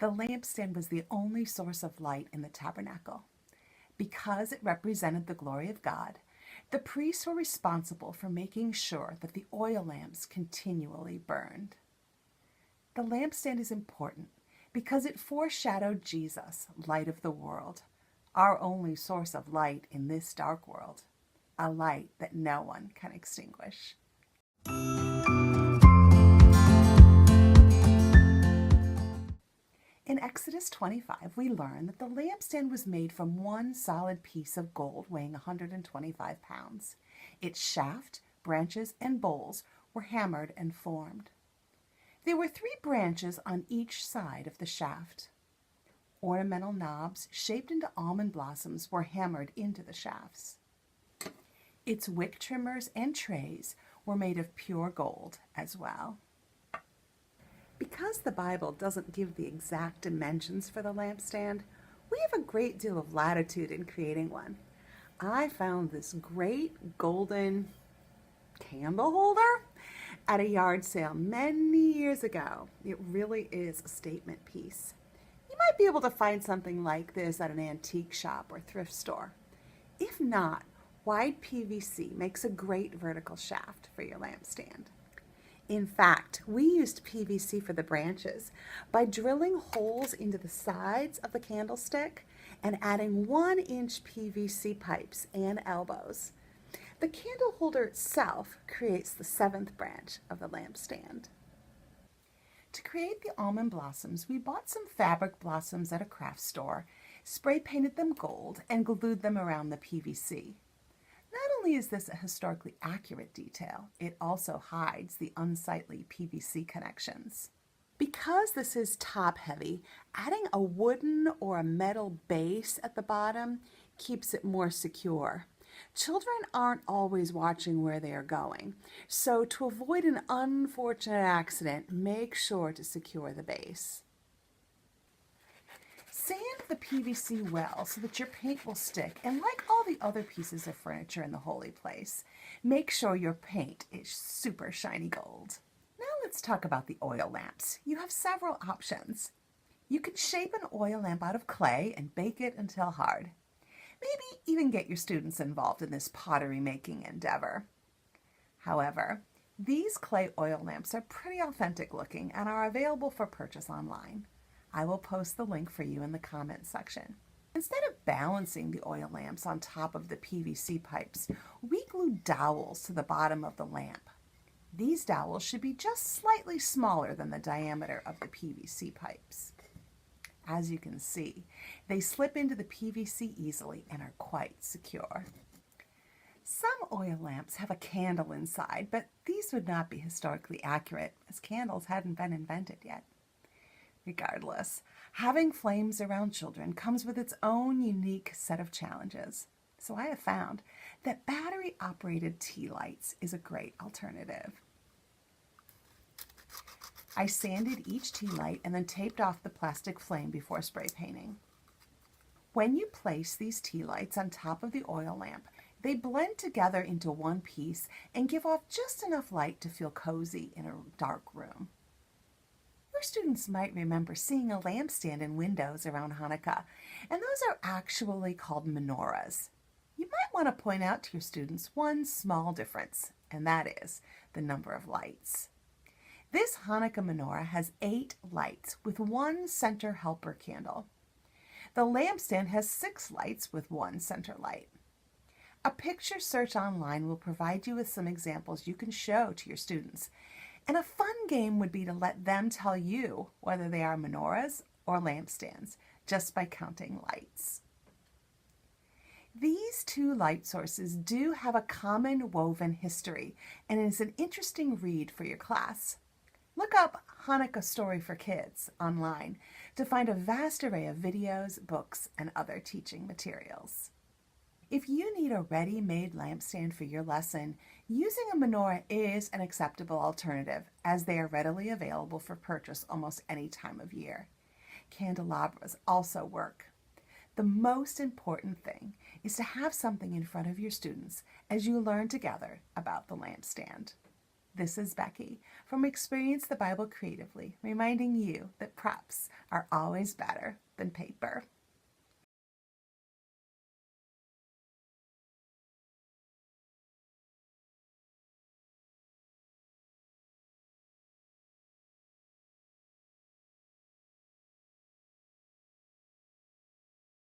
The lampstand was the only source of light in the tabernacle. Because it represented the glory of God, the priests were responsible for making sure that the oil lamps continually burned. The lampstand is important because it foreshadowed Jesus, light of the world, our only source of light in this dark world, a light that no one can extinguish. In Exodus 25, we learn that the lampstand was made from one solid piece of gold weighing 125 pounds. Its shaft, branches, and bowls were hammered and formed. There were 3 branches on each side of the shaft. Ornamental knobs shaped into almond blossoms were hammered into the shafts. Its wick trimmers and trays were made of pure gold as well. Because the Bible doesn't give the exact dimensions for the lampstand, we have a great deal of latitude in creating one. I found this great golden candle holder at a yard sale many years ago. It really is a statement piece. You might be able to find something like this at an antique shop or thrift store. If not, wide PVC makes a great vertical shaft for your lampstand. In fact, we used PVC for the branches by drilling holes into the sides of the candlestick and adding 1-inch PVC pipes and elbows. The candle holder itself creates the 7th branch of the lampstand. To create the almond blossoms, we bought some fabric blossoms at a craft store, spray painted them gold, and glued them around the PVC. Not only is this a historically accurate detail, it also hides the unsightly PVC connections. Because this is top-heavy, adding a wooden or a metal base at the bottom keeps it more secure. Children aren't always watching where they are going, so to avoid an unfortunate accident, make sure to secure the base. Sand the PVC well so that your paint will stick, and like all the other pieces of furniture in the holy place, make sure your paint is super shiny gold. Now let's talk about the oil lamps. You have several options. You can shape an oil lamp out of clay and bake it until hard. Maybe even get your students involved in this pottery making endeavor. However, these clay oil lamps are pretty authentic looking and are available for purchase online. I will post the link for you in the comments section. Instead of balancing the oil lamps on top of the PVC pipes, we glue dowels to the bottom of the lamp. These dowels should be just slightly smaller than the diameter of the PVC pipes. As you can see, they slip into the PVC easily and are quite secure. Some oil lamps have a candle inside, but these would not be historically accurate as candles hadn't been invented yet. Regardless, having flames around children comes with its own unique set of challenges. So I have found that battery-operated tea lights is a great alternative. I sanded each tea light and then taped off the plastic flame before spray painting. When you place these tea lights on top of the oil lamp, they blend together into one piece and give off just enough light to feel cozy in a dark room. Your students might remember seeing a lampstand in windows around Hanukkah, and those are actually called menorahs. You might want to point out to your students one small difference, and that is the number of lights. This Hanukkah menorah has 8 lights with one center helper candle. The lampstand has 6 lights with one center light. A picture search online will provide you with some examples you can show to your students. And a fun game would be to let them tell you whether they are menorahs or lampstands just by counting lights. These 2 light sources do have a common woven history, and it is an interesting read for your class. Look up Hanukkah Story for Kids online to find a vast array of videos, books, and other teaching materials. If you need a ready-made lampstand for your lesson, using a menorah is an acceptable alternative as they are readily available for purchase almost any time of year. Candelabras also work. The most important thing is to have something in front of your students as you learn together about the lampstand. This is Becky from Experience the Bible Creatively, reminding you that props are are always better than paper.